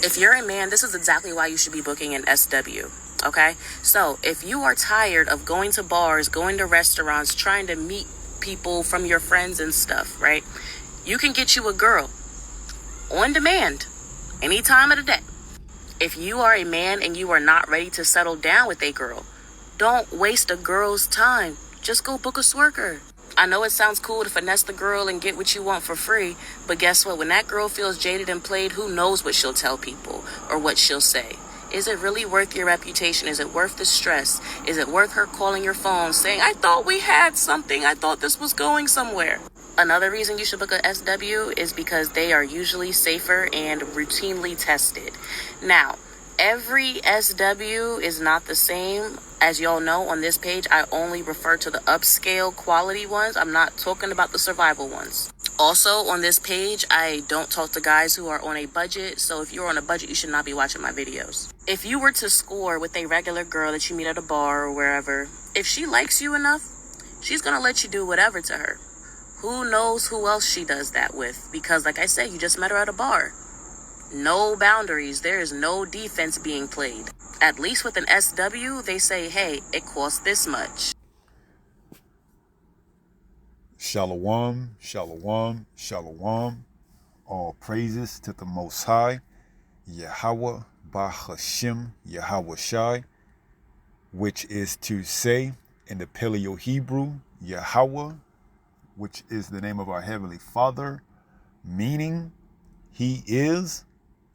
If you're a man, this is exactly why you should be booking an SW. Okay? So if you are tired of going to bars, going to restaurants, trying to meet people from your friends and stuff, right? You can get you a girl on demand any time of the day. If you are a man and you are not ready to settle down with a girl, don't waste a girl's time. Just go book a swerker. I know it sounds cool to finesse the girl and get what you want for free, but guess what? When that girl feels jaded and played, who knows what she'll tell people or what she'll say? Is it really worth your reputation? Is it worth the stress? Is it worth her calling your phone saying, I thought we had something. I thought this was going somewhere. Another reason you should book a SW is because they are usually safer and routinely tested. Now, every SW is not the same. As y'all know, on this page, I only refer to the upscale quality ones. I'm not talking about the survival ones. Also, on this page, I don't talk to guys who are on a budget. So if you're on a budget, you should not be watching my videos. If you were to score with a regular girl that you meet at a bar or wherever, if she likes you enough, she's going to let you do whatever to her. Who knows who else she does that with? Because like I said, you just met her at a bar. No boundaries. There is no defense being played. At least with an SW, they say, hey, it costs this much. Shalom, shalom, shalom. All praises to the Most High, Yahweh Bahashim Yahweh Shai, which is to say in the Paleo Hebrew, Yahweh, which is the name of our Heavenly Father, meaning He is,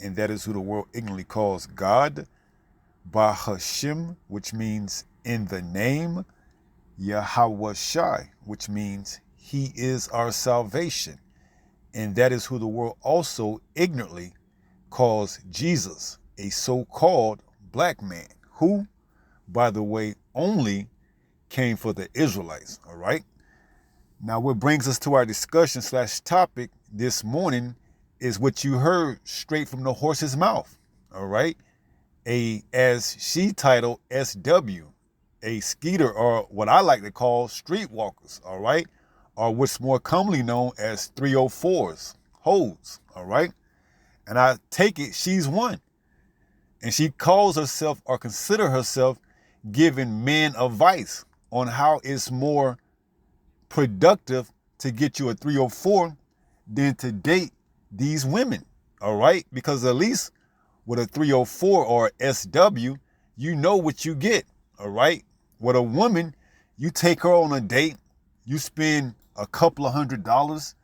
and that is who the world ignorantly calls God. Bahashim, which means in the name. Yahweh Shai, which means He is our salvation. And that is who the world also ignorantly calls Jesus, a so-called black man, who, by the way, only came for the Israelites, all right? Now, what brings us to our discussion / topic this morning is what you heard straight from the horse's mouth, all right? As she titled, SW, a skeeter, or what I like to call streetwalkers, all right? Or what's more commonly known as 304s, hoes, all right? And I take it she's one. And she calls herself or consider herself giving men advice on how it's more productive to get you a 304 than to date these women, all right? Because at least with a 304 or SW, you know what you get, all right? With a woman, you take her on a date, you spend a couple of $100,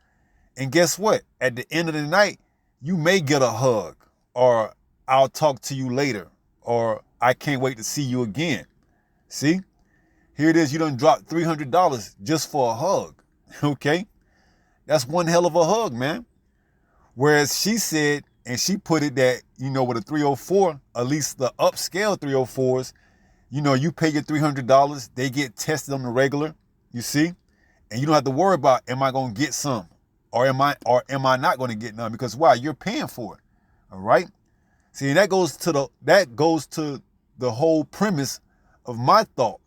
and guess what? At the end of the night, you may get a hug, or I'll talk to you later, or I can't wait to see you again. See? Here it is, you done dropped $300 just for a hug, okay? That's one hell of a hug, man. Whereas she said, and she put it that, you know, with a 304, at least the upscale 304s, you know, you pay your $300, they get tested on the regular, you see? And you don't have to worry about, am I going to get some? Or am I not going to get none? Because why? You're paying for it. All right? See, and that goes to the whole premise of my thought.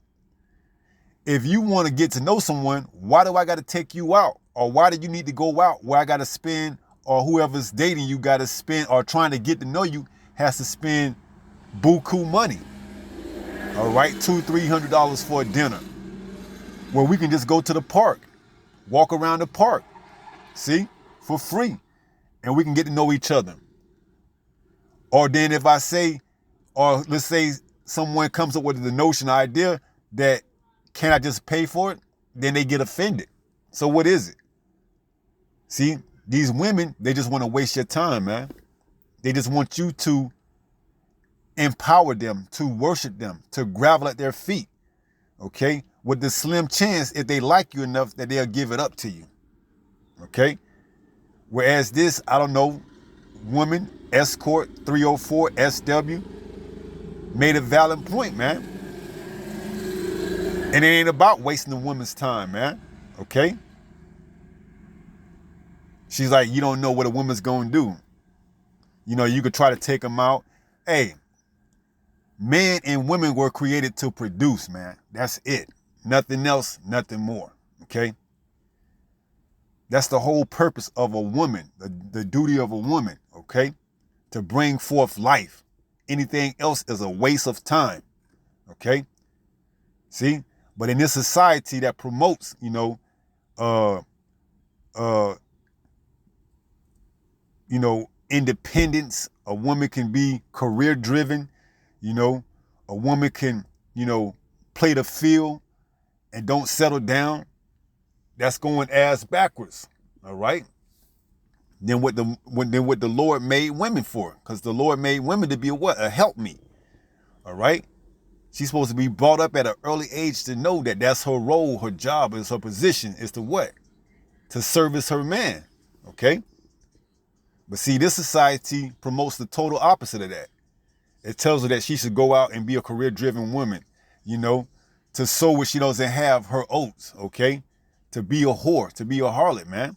If you want to get to know someone, why do I got to take you out? Or why do you need to go out where I got to spend, or whoever's dating you got to spend, or trying to get to know you has to spend buku money? All right, $200-300 for a dinner, where we can just go to the park, walk around the park, see, for free, and we can get to know each other. Or then if I say, or let's say someone comes up with the notion, idea that, can I just pay for it? Then they get offended. So what is it? See, these women, they just want to waste your time, man. They just want you to empower them, to worship them, to grovel at their feet, okay? With the slim chance, if they like you enough, that they'll give it up to you, okay? Whereas this, I don't know, woman, escort, 304, SW, made a valid point, man. And it ain't about wasting a woman's time, man, okay? She's like, you don't know what a woman's gonna do. You know, you could try to take them out. Hey, men and women were created to produce, man. That's it. Nothing else, nothing more, okay? That's the whole purpose of a woman, the duty of a woman, okay? to bring forth life. Anything else is a waste of time. Okay? See? But in this society that promotes, independence, a woman can be career driven, a woman can, play the field and don't settle down. That's going ass backwards. All right? Then what the Lord made women for. Because the Lord made women to be a what? A helpmeet. All right? She's supposed to be brought up at an early age to know that that's her role, her job, is her position, is to what? To service her man. Okay? But see, this society promotes the total opposite of that. It tells her that she should go out and be a career-driven woman, to sow what she doesn't have, her oats, okay? To be a whore, to be a harlot, man.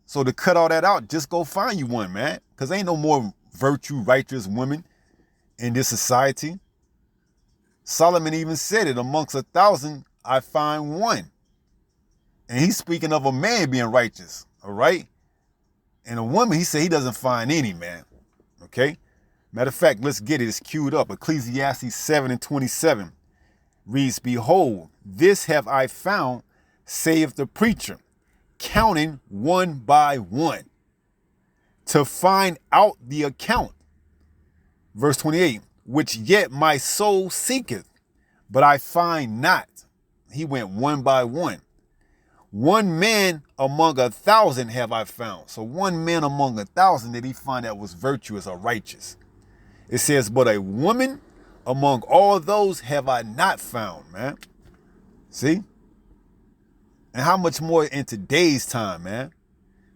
So to cut all that out, just go find you one, man. Because ain't no more virtue, righteous women in this society. Solomon even said it, amongst 1,000, I find one. And he's speaking of a man being righteous, all right? And a woman, he said he doesn't find any, man, okay? Matter of fact, let's get it. It's queued up. Ecclesiastes 7:27 reads, behold, this have I found, saith the preacher, counting one by one, to find out the account. Verse 28, which yet my soul seeketh, but I find not. He went one by one. One man among 1,000 have I found. So one man among 1,000 did he find that was virtuous or righteous. It says, but a woman among all those have I not found, man. See? And how much more in today's time, man?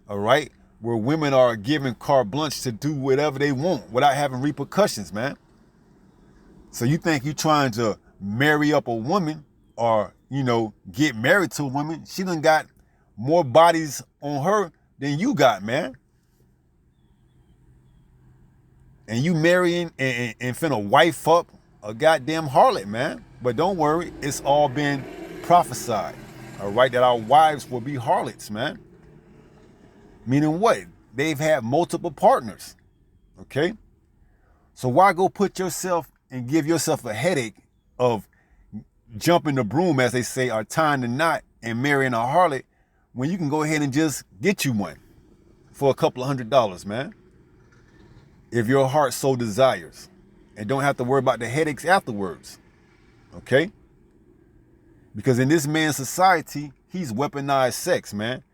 All right? Where women are given carte blanche to do whatever they want without having repercussions, man. So you think you're trying to marry up a woman or, get married to a woman. She done got more bodies on her than you got, man. And you marrying and finna wife up a goddamn harlot, man. But don't worry, it's all been prophesied, all right, that our wives will be harlots, man. Meaning what? They've had multiple partners, okay? So why go put yourself and give yourself a headache of jumping the broom, as they say, or tying the knot and marrying a harlot when you can go ahead and just get you one for a couple of $100, man? If your heart so desires, and don't have to worry about the headaches afterwards, okay? Because in this man's society, he's weaponized sex, man.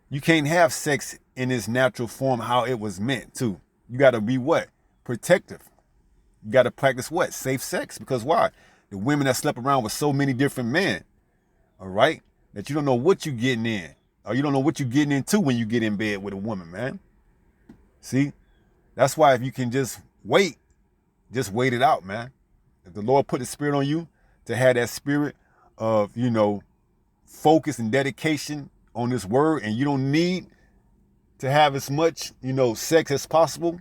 You can't have sex in its natural form how it was meant to. You got to be what? Protective. You got to practice what? Safe sex. Because why? The women that slept around with so many different men, all right, that you don't know what you're getting in, or you don't know what you're getting into when you get in bed with a woman, man. See? That's why if you can just wait it out, man. If the Lord put the spirit on you to have that spirit of, focus and dedication on this word, and you don't need to have as much, sex as possible,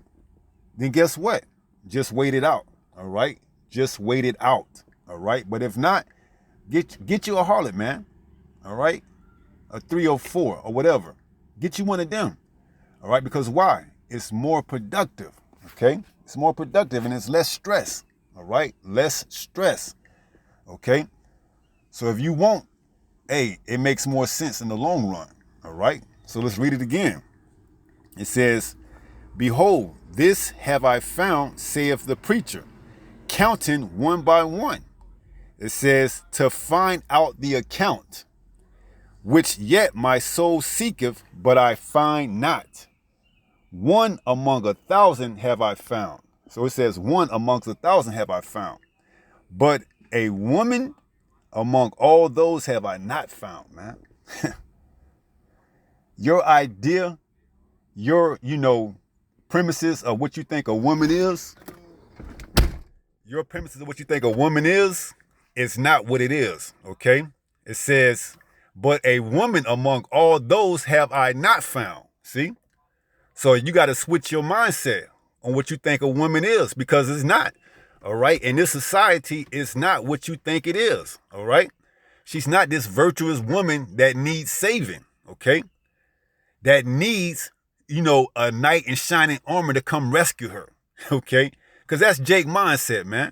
then guess what? Just wait it out, all right? Just wait it out, all right? But if not, get you a harlot, man, all right? A 304 or whatever. Get you one of them, all right? Because why? It's more productive, okay? It's more productive and it's less stress, all right? Less stress, okay? So if you want, it makes more sense in the long run, all right? So let's read it again. It says, behold, this have I found, saith the preacher, counting one by one. It says, to find out the account, which yet my soul seeketh, but I find not. One among 1,000 have I found. So it says, one amongst 1,000 have I found. But a woman among all those have I not found, man. Your idea, your, premises of what you think a woman is, your premises of what you think a woman is not what it is, okay? It says, but a woman among all those have I not found, see? So you got to switch your mindset on what you think a woman is, because it's not, all right? In this society, it's not what you think it is, all right? She's not this virtuous woman that needs saving, okay? That needs, a knight in shining armor to come rescue her. Okay? Because that's Jake mindset, man.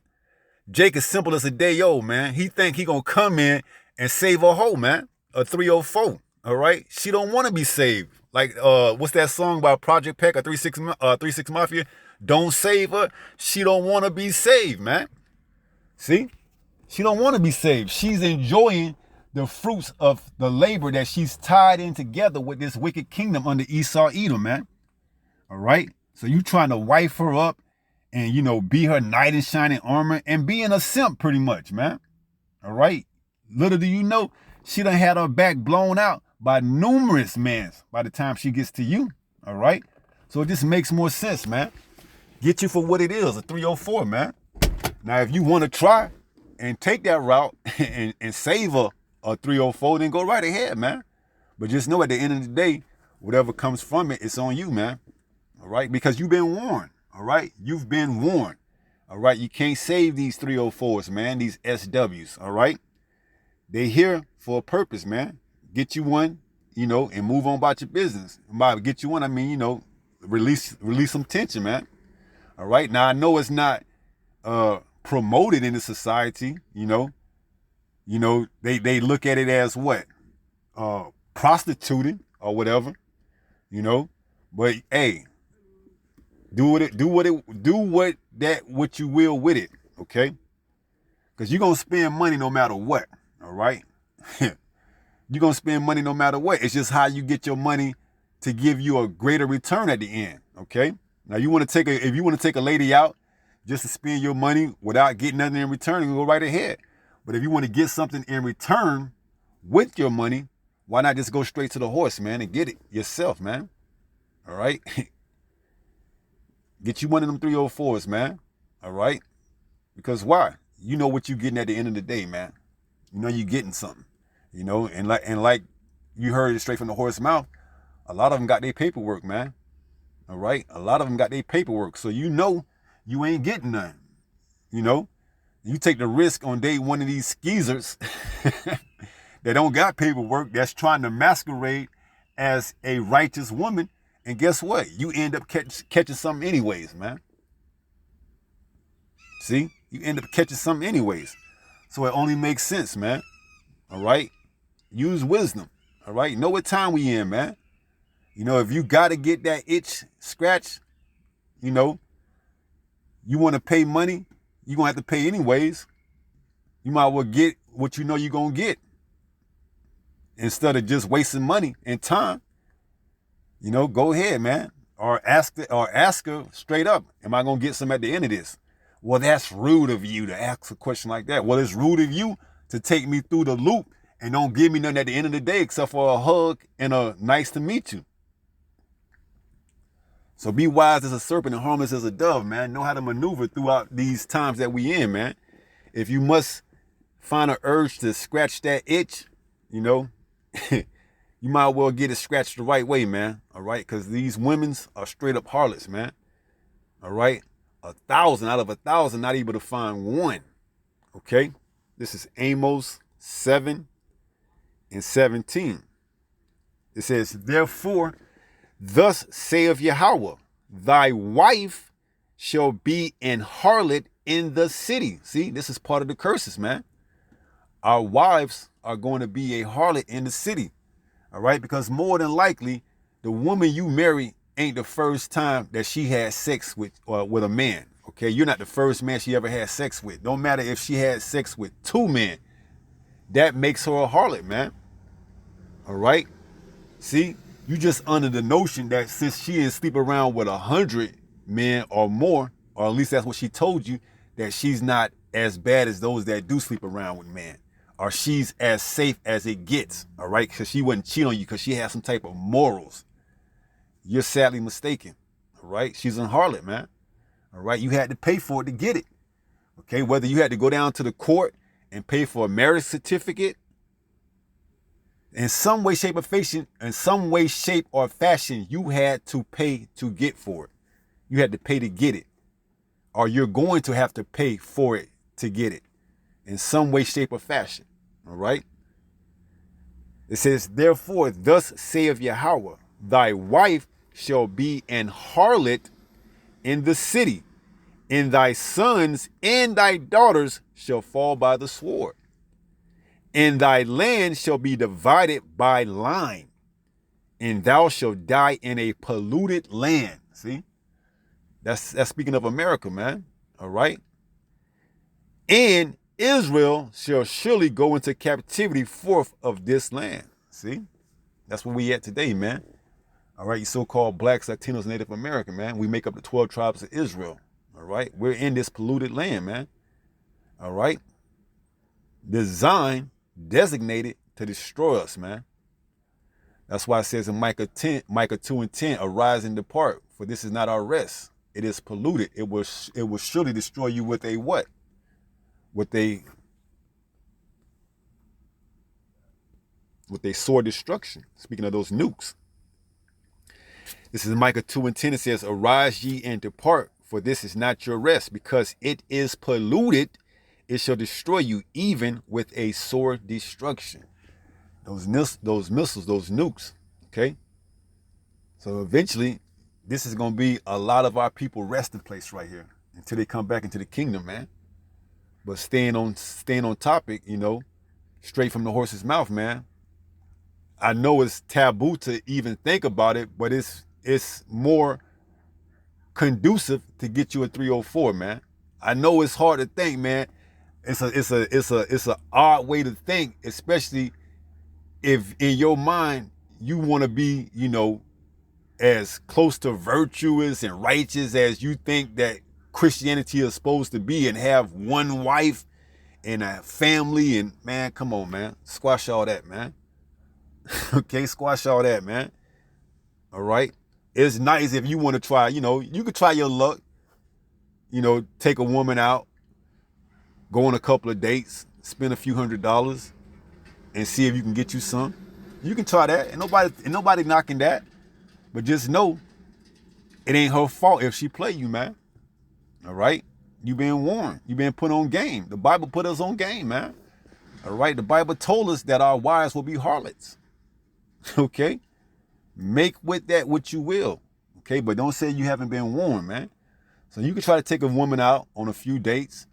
Jake is simple as a day old, man. He think he gonna come in and save a hoe, man. A 304. All right? She don't want to be saved. Like, what's that song by Project Peck or 36 Mafia? Don't save her. She don't want to be saved, man. See? She don't want to be saved. She's enjoying the fruits of the labor that she's tied in together with this wicked kingdom under Esau Edom, man. All right? So you trying to wife her up and, you know, be her knight in shining armor and being a simp pretty much, man. All right? Little do you know, she done had her back blown out by numerous men by the time she gets to you. All right? So it just makes more sense, man. Get you for what it is, a 304, man. Now, if you want to try and take that route and save a 304, then go right ahead, man. But just know at the end of the day, whatever comes from it, it's on you, man. All right? Because you've been warned. All right? You've been warned. All right? You can't save these 304s, man, these SWs. All right? They here for a purpose, man. Get you one, you know, and move on about your business. And by get you one, I mean, you know, release some tension, man. All right? Now, I know it's not promoted in the society, you know. You know, they look at it as what? Prostituting or whatever, you know. But hey, do what you will with it, okay? Because you're gonna spend money no matter what, all right? You're gonna spend money no matter what. It's just how you get your money to give you a greater return at the end, okay? Now if you want to take a lady out just to spend your money without getting nothing in return, you go right ahead. But if you want to get something in return with your money, why not just go straight to the horse, man, and get it yourself, man? All right? Get you one of them 304s, man. All right? Because why? You know what you're getting at the end of the day, man. You know you're getting something. You know, and like you heard it straight from the horse's mouth, a lot of them got their paperwork, man. All right? A lot of them got their paperwork. So you know you ain't getting none. You know? You take the risk on day one of these skeezers that don't got paperwork, that's trying to masquerade as a righteous woman, and guess what? You end up catching something anyways, man. See? You end up catching something anyways. So it only makes sense, man. All right? Use wisdom. All right? Know what time we in, man. You know, if you got to get that itch scratched, you know, you want to pay money, you're going to have to pay anyways. You might well get what you know you're going to get instead of just wasting money and time. You know, go ahead, man. Or ask her straight up, am I going to get some at the end of this? Well, that's rude of you to ask a question like that. Well, it's rude of you to take me through the loop and don't give me nothing at the end of the day except for a hug and a nice to meet you. So be wise as a serpent and harmless as a dove, man. Know how to maneuver throughout these times that we in, man. If you must find an urge to scratch that itch, you know, you might well get it scratched the right way, man. All right? Because these women's are straight up harlots, man. All right? 1,000 out of 1,000 not able to find one. Okay? This is Amos 7 and 17. It says, therefore, thus saith Yahweh, thy wife shall be an harlot in the city. See, this is part of the curses, man. Our wives are going to be a harlot in the city. All right? Because more than likely, the woman you marry ain't the first time that she had sex with a man. Okay? You're not the first man she ever had sex with. Don't matter if she had sex with 2 men. That makes her a harlot, man. All right? See? You just under the notion that since she didn't sleep around with 100 men or more, or at least that's what she told you, that she's not as bad as those that do sleep around with men. Or she's as safe as it gets, all right? Because she wouldn't cheat on you because she has some type of morals. You're sadly mistaken, all right? She's a harlot, man, all right? You had to pay for it to get it, okay? Whether you had to go down to the court and pay for a marriage certificate, in some way, shape, or fashion, you had to pay to get for it. You had to pay to get it. Or you're going to have to pay for it to get it. In some way, shape, or fashion. All right? It says, therefore, thus saith Yahweh, thy wife shall be an harlot in the city. And thy sons and thy daughters shall fall by the sword, and thy land shall be divided by line, and thou shalt die in a polluted land. See, that's speaking of America, man. All right. And Israel shall surely go into captivity forth of this land. See, that's where we at today, man. All right, you so-called blacks, Latinos, Native American, man. We make up the 12 tribes of Israel. All right, we're in this polluted land, man. All right, designed, designated to destroy us, man. That's why it says in Micah 2:10, arise and depart, for this is not our rest. It is polluted. It will surely destroy you with a what? With a sword destruction. Speaking of those nukes. This is Micah 2:10. It says, arise ye and depart, for this is not your rest, because it is polluted. It shall destroy you even with a sword destruction. Those missiles, those nukes, okay? So eventually, this is going to be a lot of our people resting place right here until they come back into the kingdom, man. But staying on topic, you know, straight from the horse's mouth, man. I know it's taboo to even think about it, but it's more conducive to get you a 304, man. I know it's hard to think, man. It's a odd way to think, especially if in your mind you want to be, you know, as close to virtuous and righteous as you think that Christianity is supposed to be, and have one wife and a family, and man, come on, man. Squash all that, man. Okay, squash all that, man. All right. It's nice if you want to try, you know, you could try your luck, you know, take a woman out, go on a couple of dates, spend a few $100s, and see if you can get you some. You can try that. And nobody knocking that. But just know it ain't her fault if she play you, man. All right? You been warned. You been put on game. The Bible put us on game, man. All right? The Bible told us that our wives will be harlots. Okay? Make with that what you will. Okay? But don't say you haven't been warned, man. So you can try to take a woman out on a few dates.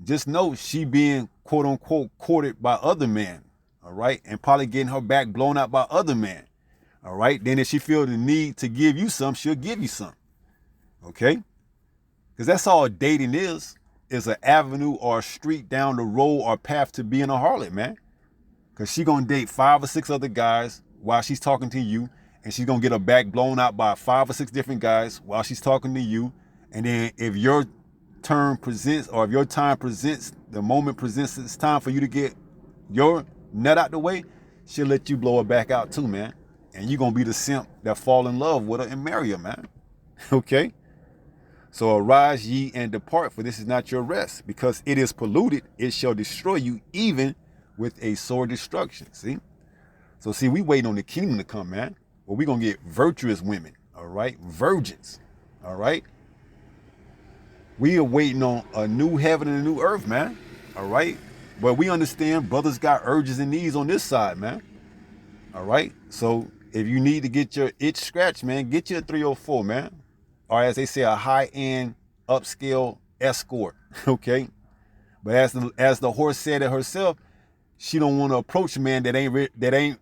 Just know she being, quote unquote, courted by other men. All right? And probably getting her back blown out by other men. All right? Then if she feel the need to give you some, she'll give you some. Okay? Because that's all dating is an avenue or a street down the road or path to being a harlot, man. Because she going to date 5 or 6 other guys while she's talking to you. And she's going to get her back blown out by 5 or 6 different guys while she's talking to you. And then if your turn presents, or if your time presents, the moment presents, it's time for you to get your nut out the way, she'll let you blow her back out too, man. And you're going to be the simp that fall in love with her and marry her, man. Okay? So arise ye and depart, for this is not your rest, because it is polluted. It shall destroy you even with a sword destruction. See? So see, we waiting on the kingdom to come, man. Well, we're going to get virtuous women, all right? Virgins, all right? We are waiting on a new heaven and a new earth, man, all right? But we understand brothers got urges and needs on this side, man, all right? So if you need to get your itch scratched, man, get you a 304, man. Or as they say, a high-end, upscale escort, okay? But as the horse said it herself, she don't want to approach a man that ain't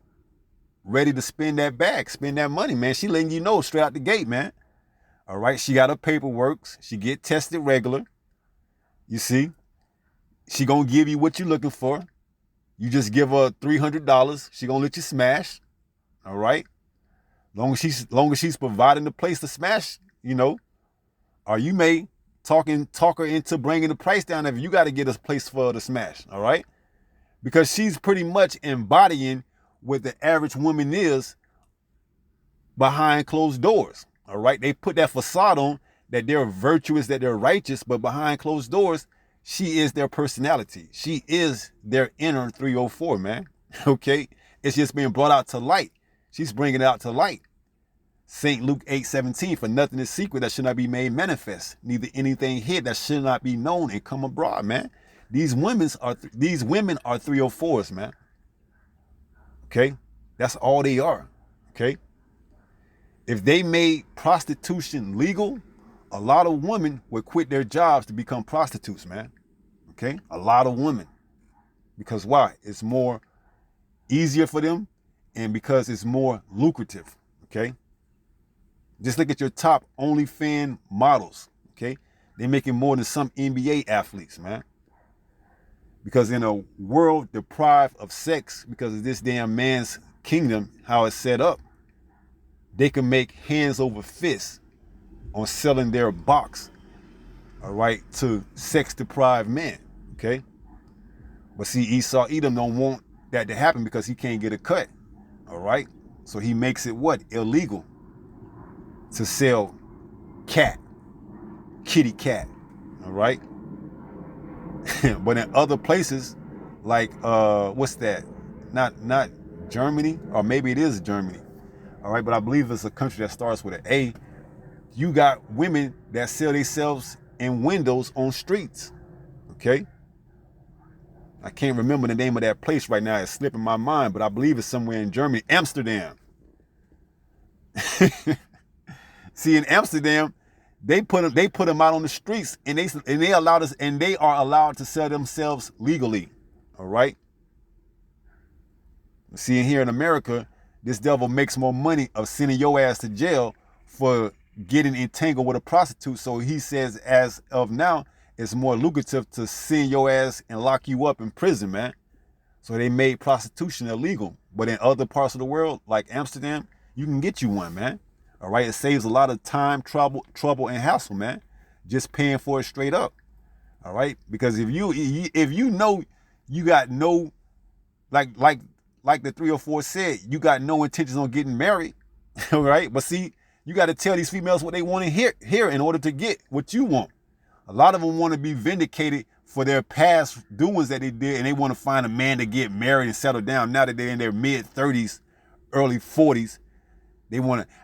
ready to spend that bag, spend that money, man. She letting you know straight out the gate, man. All right, she got her paperwork. She get tested regular. You see, she gonna give you what you're looking for. You just give her $300. She gonna let you smash. All right, long as she's providing the place to smash, you know. Or you may talk her into bringing the price down if you got to get a place for her to smash. All right, because she's pretty much embodying what the average woman is behind closed doors. All right, they put that facade on that they're virtuous, that they're righteous, but behind closed doors, she is their personality. She is their inner 304, man. Okay, it's just being brought out to light. She's bringing it out to light. St. Luke 8:17, for nothing is secret that should not be made manifest, neither anything hid that should not be known and come abroad, man. These women are 304s, man. Okay, that's all they are. Okay, if they made prostitution legal a lot of women would quit their jobs to become prostitutes, man. Okay? A lot of women. Because why? It's more easier for them and because it's more lucrative. Okay? Just look at your top OnlyFans models. Okay? They're making more than some NBA athletes, man. Because in a world deprived of sex because of this damn man's kingdom, how it's set up, they can make hands over fists on selling their box, all right, to sex-deprived men, okay? But see, Esau Edom don't want that to happen because he can't get a cut, all right? So he makes it what? Illegal to sell kitty cat, all right? But in other places, like what's that? Not Germany, or maybe it is Germany. All right, but I believe it's a country that starts with an A. You got women that sell themselves in windows on streets. Okay? I can't remember the name of that place right now. It's slipping my mind, but I believe it's somewhere in Germany, Amsterdam. See, in Amsterdam, they put them out on the streets, and they are allowed to sell themselves legally. All right. See, here in America, this devil makes more money of sending your ass to jail for getting entangled with a prostitute. So he says, as of now, it's more lucrative to send your ass and lock you up in prison, man. So they made prostitution illegal. But in other parts of the world, like Amsterdam, you can get you one, man. All right, it saves a lot of time, trouble, and hassle, man. Just paying for it straight up. All right, because if you know you got no, like the 304 said, you got no intentions on getting married. All right, but see, you got to tell these females what they want to hear in order to get what you want. A lot of them want to be vindicated for their past doings that they did, and they want to find a man to get married and settle down. Now that they're in their mid-30s, early 40s.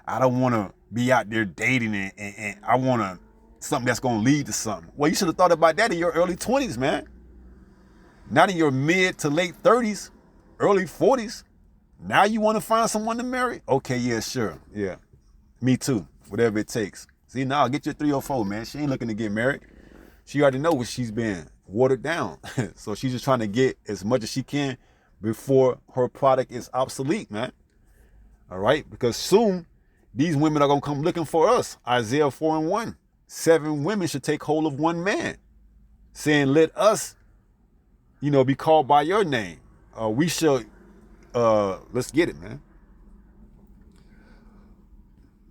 I don't want to be out there dating and I want something that's going to lead to something. Well, you should have thought about that in your early 20s, man. Not in your mid to late 30s, early 40s. Now you want to find someone to marry? Okay, yeah, sure. Yeah, me too. Whatever it takes. See, now get your 304, man. She ain't looking to get married. She already know what she's been watered down. So she's just trying to get as much as she can before her product is obsolete, man. All right, because soon these women are going to come looking for us. Isaiah 4:1. 7 women should take hold of one man, saying, let us, be called by your name. We shall, let's get it, man.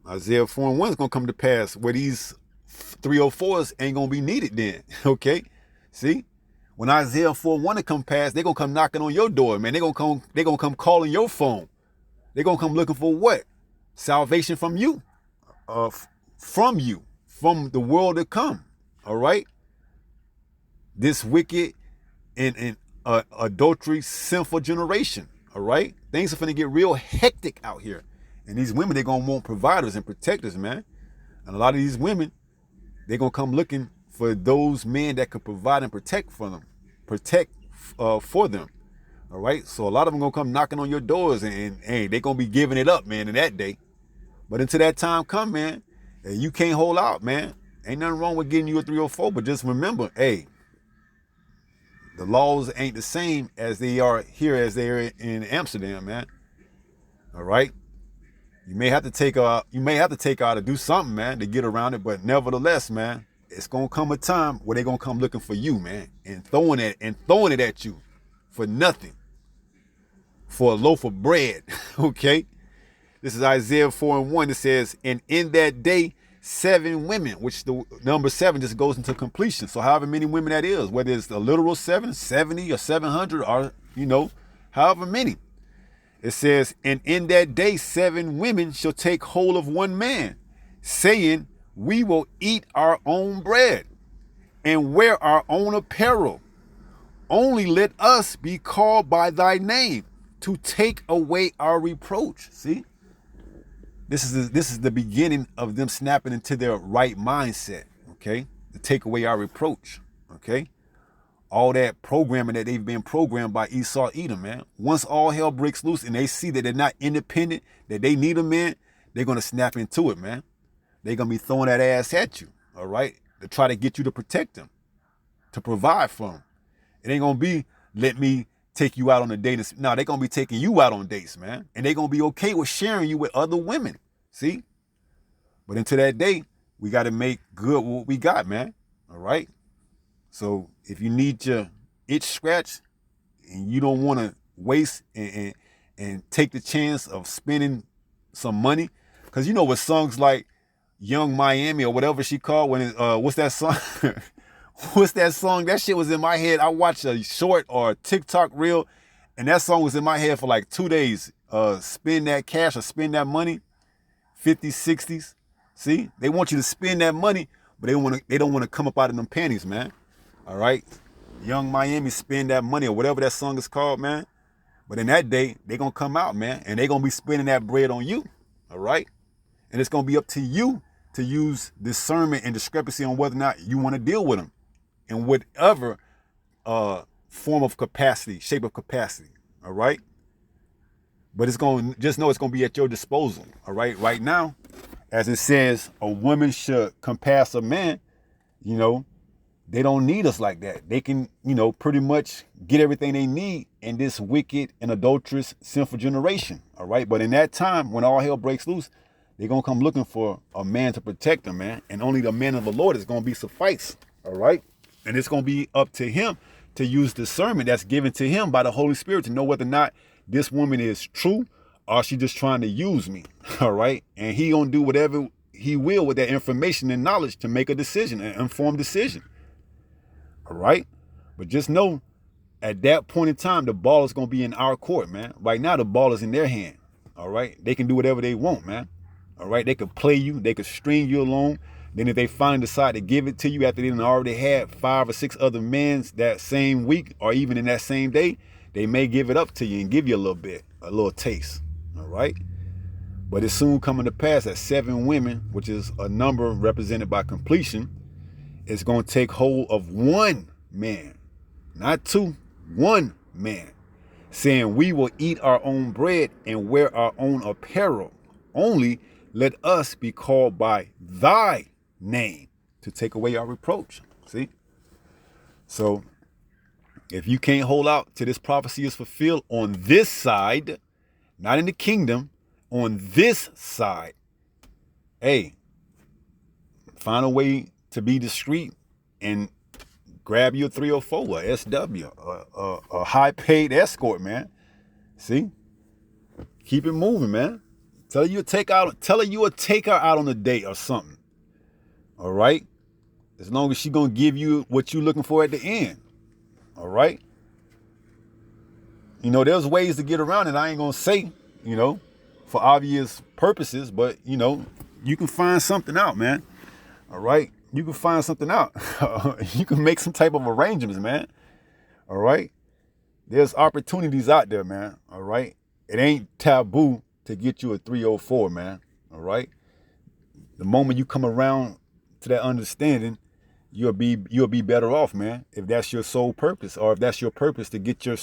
Isaiah 4:1 is going to come to pass where these 304s ain't going to be needed then, okay? See? When Isaiah 4:1 come past, they're going to come knocking on your door, man. They're going to come calling your phone. They're going to come looking for what? Salvation from you. From the world to come. All right? This wicked and adultery, sinful generation. All right? Things are going to get real hectic out here. And these women, they're going to want providers and protectors, man. And a lot of these women, they're going to come looking for those men that can provide and protect for them. For them. All right, so a lot of them gonna come knocking on your doors, and they're gonna be giving it up, man, in that day. But until that time come, man, you can't hold out, man. Ain't nothing wrong with getting you a 304, but just remember, hey, the laws ain't the same as they are here as they are in Amsterdam, man. All right, you may have to take out to do something, man, to get around it, but nevertheless, man, it's gonna come a time where they're gonna come looking for you, man, and throwing it at you for nothing. For a loaf of bread, okay? This is Isaiah 4:1. It says, and in that day, 7 women, which the number 7 just goes into completion. So however many women that is, whether it's a literal 7, 70 or 700, or, however many. It says, and in that day, 7 women shall take hold of one man, saying, we will eat our own bread and wear our own apparel. Only let us be called by thy name, to take away our reproach. See, this is the beginning of them snapping into their right mindset. Okay, to take away our reproach. Okay, all that programming that they've been programmed by Esau Edom, man. Once all hell breaks loose and they see that they're not independent, that they need a man, they're gonna snap into it, man. They're gonna be throwing that ass at you. all right, to try to get you to protect them, to provide for them. It ain't gonna be, let me take you out on a date. No, they're gonna be taking you out on dates, man. And they're gonna be okay with sharing you with other women. See? But until that day, we gotta make good what we got, man. All right? So if you need your itch scratched and you don't wanna waste and take the chance of spending some money, because you know with songs like Young Miami or whatever she called, when what's that song? What's that song? That shit was in my head. I watched a short or a TikTok reel, and that song was in my head for like 2 days. Spend that cash or spend that money, 50s, 60s. See, they want you to spend that money, but they don't want to come up out of them panties, man. All right, Young Miami, spend that money or whatever that song is called, man. But in that day, they gonna come out, man, and they gonna be spending that bread on you. All right, and it's gonna be up to you to use discernment and discrepancy on whether or not you want to deal with them in whatever form of capacity, shape of capacity, all right? But just know it's going to be at your disposal, all right? Right now, as it says, a woman should compass a man, you know, they don't need us like that. They can, you know, pretty much get everything they need in this wicked and adulterous, sinful generation, all right? But in that time, when all hell breaks loose, they're going to come looking for a man to protect them, man. And only the man of the Lord is going to be suffice, all right? And it's going to be up to him to use discernment that's given to him by the Holy Spirit to know whether or not this woman is true or she just trying to use me, all right? And he going to do whatever he will with that information and knowledge to make a decision, an informed decision, all right? But just know, at that point in time, the ball is going to be in our court, man. Right now, the ball is in their hand, all right? They can do whatever they want, man, all right? They could play you. They could string you along. Then if they finally decide to give it to you after they already had 5 or 6 other men that same week or even in that same day, they may give it up to you and give you a little bit, a little taste, all right? But it's soon coming to pass that 7 women, which is a number represented by completion, is going to take hold of one man, not 2, 1 man, saying, we will eat our own bread and wear our own apparel. Only let us be called by thy name to take away our reproach. See? So if you can't hold out till this prophecy is fulfilled on this side, not in the kingdom, on this side, hey, find a way to be discreet and grab your 304, a SW, a high-paid escort, man. See? Keep it moving, man. Tell her you'll take her out on a date or something. All right? As long as she's going to give you what you're looking for at the end. All right? You know, there's ways to get around it. I ain't going to say, you know, for obvious purposes, but, you know, you can find something out, man. All right? You can find something out. You can make some type of arrangements, man. All right? There's opportunities out there, man. All right? It ain't taboo to get you a 304, man. All right? The moment you come around to that understanding, you'll be better off, man, if that's your sole purpose, or if that's your purpose to get your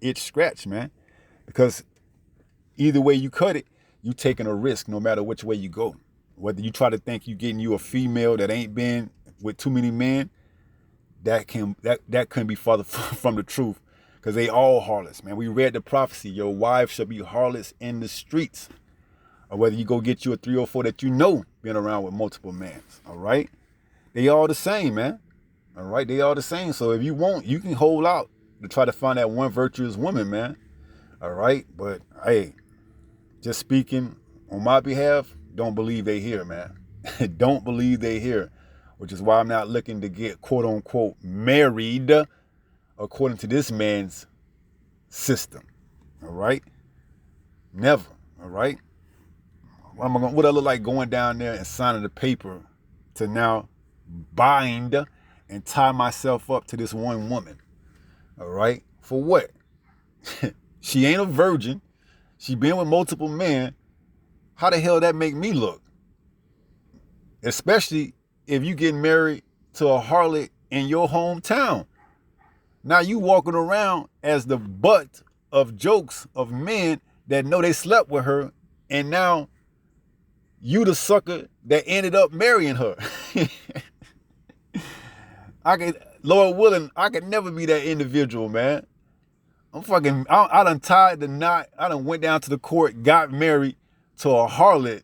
itch scratched, man. Because either way you cut it, you taking a risk no matter which way you go. Whether you try to think you getting you a female that ain't been with too many men, that couldn't be farther from the truth. Because they all harlots, man. We read the prophecy, your wife shall be harlots in the streets. Or whether you go get you a 304 that you know been around with multiple men. All right? They all the same, man. All right? They all the same. So if you want, you can hold out to try to find that one virtuous woman, man. All right? But, hey, just speaking on my behalf, don't believe they here, man. Don't believe they here. Which is why I'm not looking to get, quote unquote, married according to this man's system. All right? Never. All right? What I look like going down there and signing the paper to now bind and tie myself up to this one woman? All right? For what? She ain't a virgin. She been with multiple men. How the hell that make me look? Especially if you getting married to a harlot in your hometown. Now you walking around as the butt of jokes of men that know they slept with her, and now you the sucker that ended up marrying her. Lord willing, I could never be that individual, man. I done tied the knot. I done went down to the court, got married to a harlot,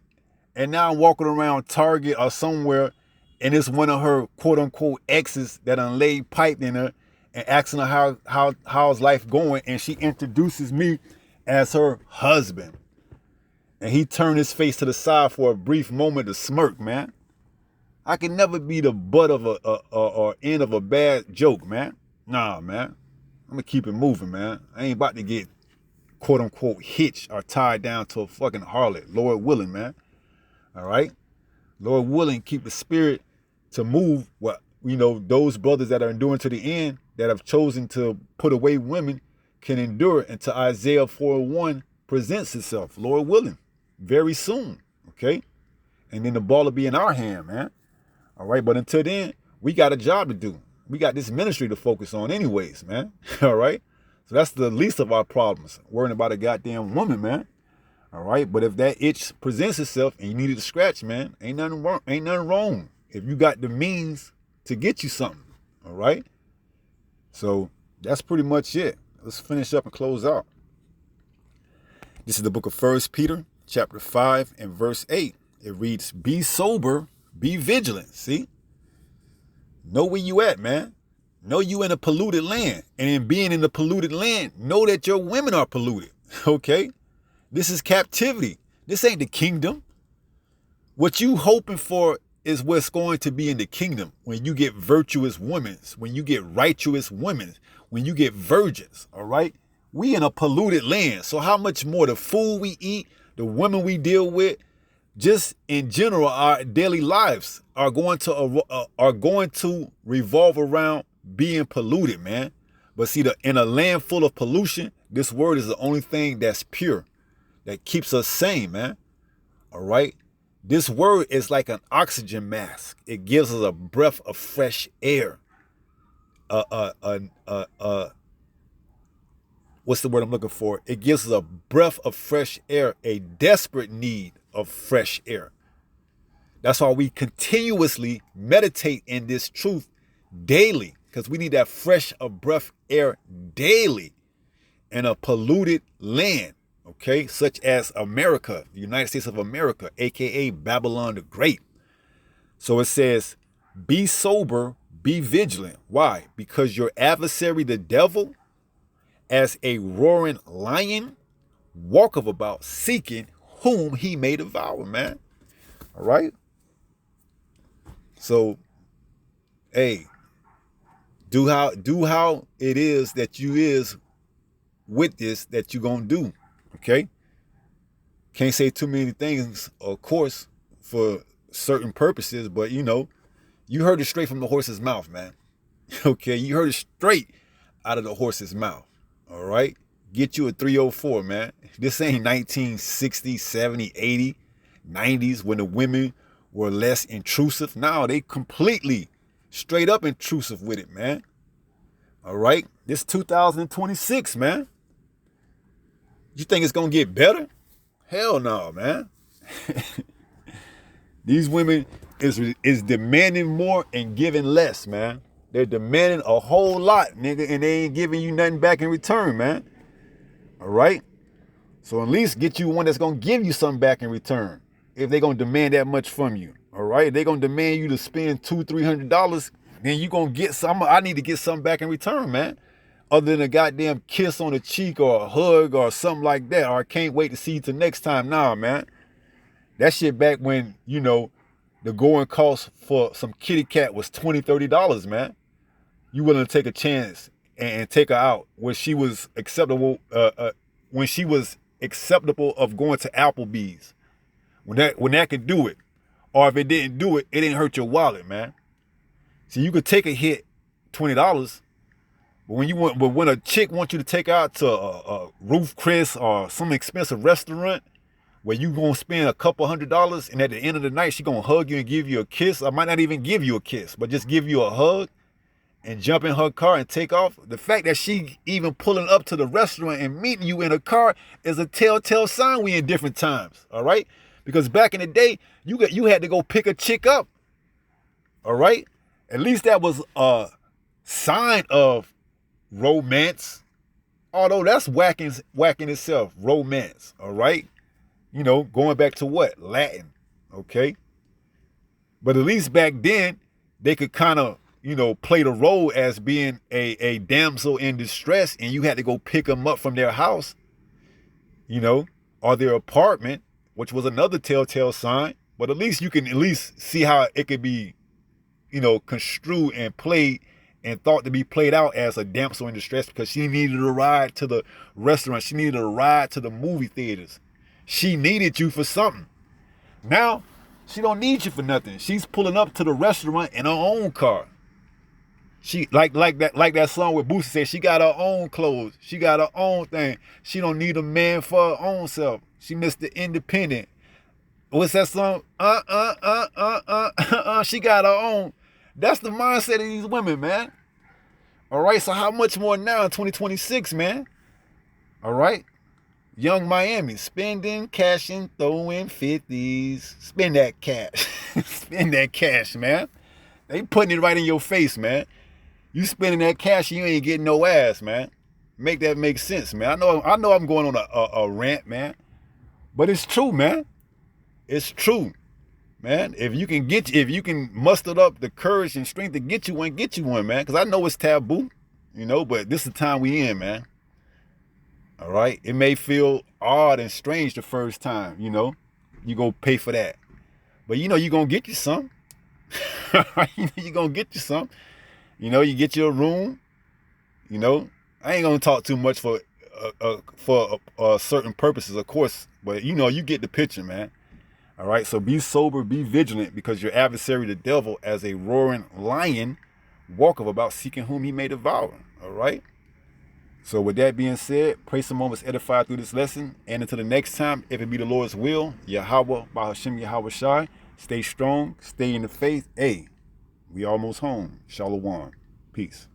and now I'm walking around Target or somewhere, and it's one of her quote unquote exes that done laid pipe in her and asking her how's life going, and she introduces me as her husband. And he turned his face to the side for a brief moment to smirk, man. I can never be the butt of or end of a bad joke, man. Nah, man. I'm gonna keep it moving, man. I ain't about to get quote unquote hitched or tied down to a fucking harlot. Lord willing, man. All right? Lord willing, keep the spirit to move what, those brothers that are enduring to the end, that have chosen to put away women, can endure until Isaiah 4:1 presents itself, Lord willing, very soon. Okay? And then the ball will be in our hand, man. All right, but until then, we got a job to do. We got this ministry to focus on anyways, man. All right? So that's the least of our problems, worrying about a goddamn woman, man. All right? But if that itch presents itself and you need it to scratch, man, ain't nothing wrong if you got the means to get you something. All right? So that's pretty much it. Let's finish up and close out. This is the book of 1 Peter, chapter 5 and verse 8. It reads, be sober, be vigilant. See? Know where you at, man. Know you in a polluted land. And in being in the polluted land, know that your women are polluted. Okay? This is captivity. This ain't the kingdom. What you hoping for is what's going to be in the kingdom when you get virtuous women, when you get righteous women, when you get virgins, all right? We in a polluted land. So how much more the food we eat, the women we deal with, just in general, our daily lives are going to revolve around being polluted, man. But see, in a land full of pollution, this word is the only thing that's pure, that keeps us sane, man. All right? This word is like an oxygen mask. It gives us a breath of fresh air. What's the word I'm looking for? It gives us a breath of fresh air, a desperate need of fresh air. That's why we continuously meditate in this truth daily, because we need that fresh of breath air daily in a polluted land, okay, such as America, the United States of America, aka Babylon the Great. So it says, be sober, be vigilant. Why? Because your adversary, the devil, as a roaring lion, walketh about seeking whom he may devour, man. All right? So, hey, do how it is that you is with this that you gonna do, okay? Can't say too many things, of course, for certain purposes, but you heard it straight from the horse's mouth, man. Okay, you heard it straight out of the horse's mouth. All right? Get you a 304, man. This ain't 1960s, 70s, 80s, 90s when the women were less intrusive. Now they completely straight up intrusive with it, man. All right? This 2026, man. You think it's going to get better? Hell no, man. These women is demanding more and giving less, man. They're demanding a whole lot, nigga, and they ain't giving you nothing back in return, man. All right? So at least get you one that's going to give you something back in return. If they're going to demand that much from you. All right? If they're going to demand you to spend $200, $300, then you're going to get some. I need to get something back in return, man. Other than a goddamn kiss on the cheek or a hug or something like that. Or I can't wait to see you till next time. Nah, man. That shit back when, the going cost for some kitty cat was $20, $30, man. You willing to take a chance and take her out when she was acceptable, of going to Applebee's. When that could do it. Or if it didn't do it, it didn't hurt your wallet, man. See, you could take a hit, $20, but when a chick wants you to take her out to a Ruth Chris or some expensive restaurant where you gonna spend a couple $100, and at the end of the night she gonna hug you and give you a kiss, or might not even give you a kiss, but just give you a hug and jump in her car and take off. The fact that she even pulling up to the restaurant and meeting you in a car is a telltale sign we in different times, all right? Because back in the day, you had to go pick a chick up All right? At least that was a sign of romance. Although that's whacking itself, romance. All right? You know, going back to what? Latin. Okay? But at least back then, they could kind of, you know, play the role as being a damsel in distress, and you had to go pick them up from their house, you know, or their apartment, which was another telltale sign. But at least you can at least see how it could be, you know, construed and played and thought to be played out as a damsel in distress because she needed a ride to the restaurant. She needed a ride to the movie theaters. She needed you for something. Now, she don't need you for nothing. She's pulling up to the restaurant in her own car. She like that song where Boosie said she got her own clothes. She got her own thing. She don't need a man for her own self. She Mr. Independent. What's that song? She got her own. That's the mindset of these women, man. All right, so how much more now in 2026, man? All right. Young Miami, spending, cashing, throwing 50s. Spend that cash. Spend that cash, man. They putting it right in your face, man. You spending that cash, you ain't getting no ass, man. Make that make sense, man. I know I'm going on a rant, man. But it's true, man. It's true, man. If you can muster up the courage and strength to get you one, man. Because I know it's taboo, you know, but this is the time we in, man. All right? It may feel odd and strange the first time, you know. You go pay for that. But you know you're going to get you some. You're going to get you some. You know, you get your room. You know, I ain't going to talk too much for certain purposes, of course. But, you know, you get the picture, man. All right? So be sober, be vigilant, because your adversary, the devil, as a roaring lion, walketh about seeking whom he may devour. All right? So with that being said, pray some moments edified through this lesson. And until the next time, if it be the Lord's will, Yahweh, Bahashem Yahweh Shai, stay strong, stay in the faith. Hey, we almost home. Shalom. Peace.